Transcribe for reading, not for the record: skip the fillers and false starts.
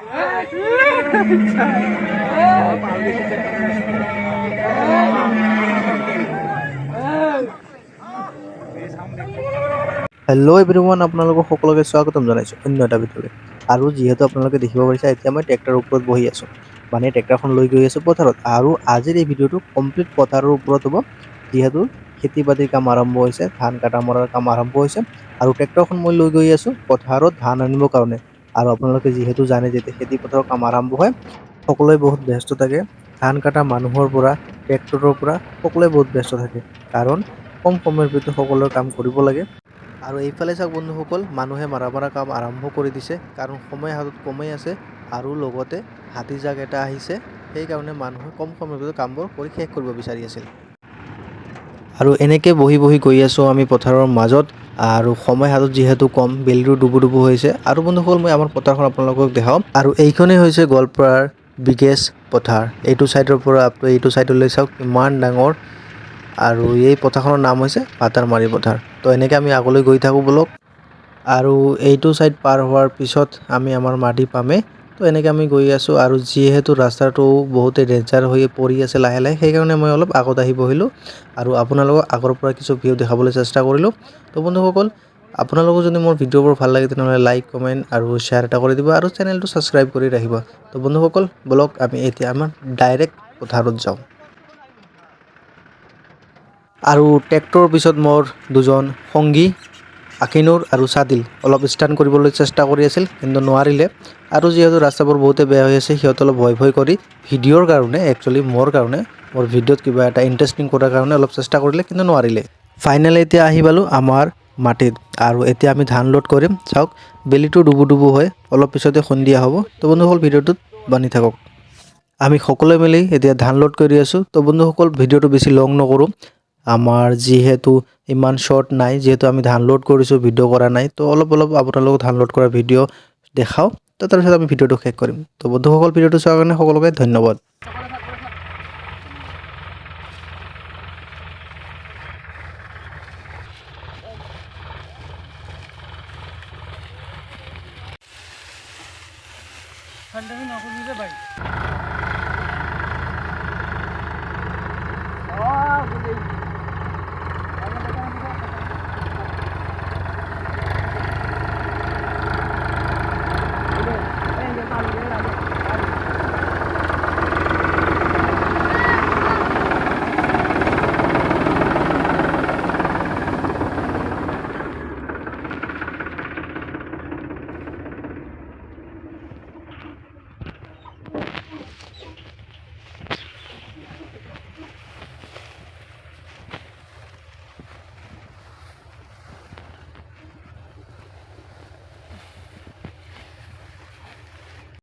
Hello' everyone, আপোনালোকক সকলোকে স্বাগতম জনাইছোঁ অন্য এটা ভিডিঅ'লৈ। আৰু যিহেতু আপোনালোকে দেখিব পাৰিছে, এতিয়া মই ট্ৰেক্টৰৰ ওপৰত বহি আছোঁ, মানে ট্ৰেক্টৰখন লৈ গৈ আছোঁ পথাৰত। আৰু আজিৰ এই ভিডিঅ'টো কমপ্লিট পথাৰৰ ওপৰত হ'ব, যিহেতু খেতি বাতিৰ কাম আৰম্ভ হৈছে, ধান কাটা মৰাৰ কাম আৰম্ভ হৈছে। আৰু ট্ৰেক্টৰখন মই লৈ গৈ আছোঁ পথাৰত ধান আনিবৰ কাৰণে। আৰু আপোনালোকে যিহেতু জানে, যেতিয়া খেতি পথাৰৰ কাম আৰম্ভ হয়, সকলোৱে বহুত ব্যস্ত থাকে। ধান কটা মানুহৰ পৰা ট্ৰেক্টৰৰ পৰা সকলোৱে বহুত ব্যস্ত থাকে, কাৰণ কম সময়ৰ ভিতৰত সকলোৰে কাম কৰিব লাগে। আৰু এইফালে চাওক বন্ধুসকল, মানুহে মাৰা কাম আৰম্ভ কৰি দিছে, কাৰণ সময় হাতত কমেই আছে। আৰু লগতে হাতী জাক এটা আহিছে, সেইকাৰণে মানুহে কম সময়ৰ ভিতৰত কামবোৰ কৰি শেষ কৰিব বিচাৰি আছিল। আৰু এনেকৈ বহি গৈ আছোঁ আমি পথাৰৰ মাজত। আৰু সময় হাতত যিহেতু কম, বেলিটো ডুবু হৈছে। আৰু বন্ধুসকল, মই আমাৰ পথাৰখন আপোনালোকক দেখাওঁ। আৰু এইখনেই হৈছে গোৱালপাৰাৰ বিগেষ্ট পথাৰ। এইটো ছাইডৰ পৰা এইটো ছাইডলৈ চাওক কিমান ডাঙৰ। আৰু এই পথাৰখনৰ নাম হৈছে ভাতাৰমাৰি পথাৰ। তো এনেকৈ আমি আগলৈ গৈ থাকোঁ বলক। আৰু এইটো ছাইড পাৰ হোৱাৰ পিছত আমি আমাৰ মাটি পামেই। তো এনেকৈ আমি গৈ আছোঁ। আৰু যিহেতু ৰাস্তাটো বহুতেই ডেঞ্জাৰ হৈ পৰি আছে লাহে লাহে, সেইকাৰণে মই অলপ আগত আহি বহিলোঁ। আৰু আপোনালোকক আগৰ পৰা কিছু ভিউ দেখাবলৈ চেষ্টা কৰিলোঁ। তো বন্ধুসকল, আপোনালোকক যদি মোৰ ভিডিঅ'বোৰ ভাল লাগে, তেনেহ'লে লাইক, কমেণ্ট আৰু শ্বেয়াৰ এটা কৰি দিব, আৰু চেনেলটো ছাবস্ক্ৰাইব কৰি ৰাখিব। তো বন্ধুসকল, বলক আমি এতিয়া আমাৰ ডাইৰেক্ট পথাৰত যাওঁ। আৰু ট্ৰেক্টৰৰ পিছত মোৰ দুজন সংগী আকিনুৰ আৰু চাদিল অলপ ষ্টাণ্ট কৰিবলৈ চেষ্টা কৰি আছিল, কিন্তু নোৱাৰিলে। আৰু যিহেতু ৰাস্তাবোৰ বহুতে বেয়া হৈ আছে, সিহঁতে অলপ ভয় কৰি ভিডিঅ'ৰ কাৰণে, একচুৱেলি মোৰ ভিডিঅ'ত কিবা এটা ইণ্টাৰেষ্টিং কৰাৰ কাৰণে অলপ চেষ্টা কৰিলে, কিন্তু নোৱাৰিলে। ফাইনেলি এতিয়া আহি পালোঁ আমাৰ মাটিত। আৰু এতিয়া আমি ধান লোড কৰিম। চাওক বেলিটো ডুবু হয়, অলপ পিছতে সন্ধিয়া হ'ব। তো বন্ধুসকল, ভিডিঅ'টোত বান্ধি থাকক। আমি সকলোৱে মিলি এতিয়া ধান লোড কৰি আছোঁ। তো বন্ধুসকল, ভিডিঅ'টো বেছি লং নকৰোঁ। আমাৰ যিহেতু ইমান শ্বৰ্ট নাই, যিহেতু আমি ধান লোড কৰিছোঁ, ভিডিঅ' কৰা নাই। তো অলপ আপোনালোকক ধান লোড কৰা ভিডিঅ' দেখাওঁ। তো তাৰপিছত আমি ভিডিঅ'টো শেষ কৰিম। তো বন্ধুসকল, ভিডিঅ'টো চোৱাৰ কাৰণে সকলোকে ধন্যবাদ। ঠান্ডা না কৰলে ভাই ও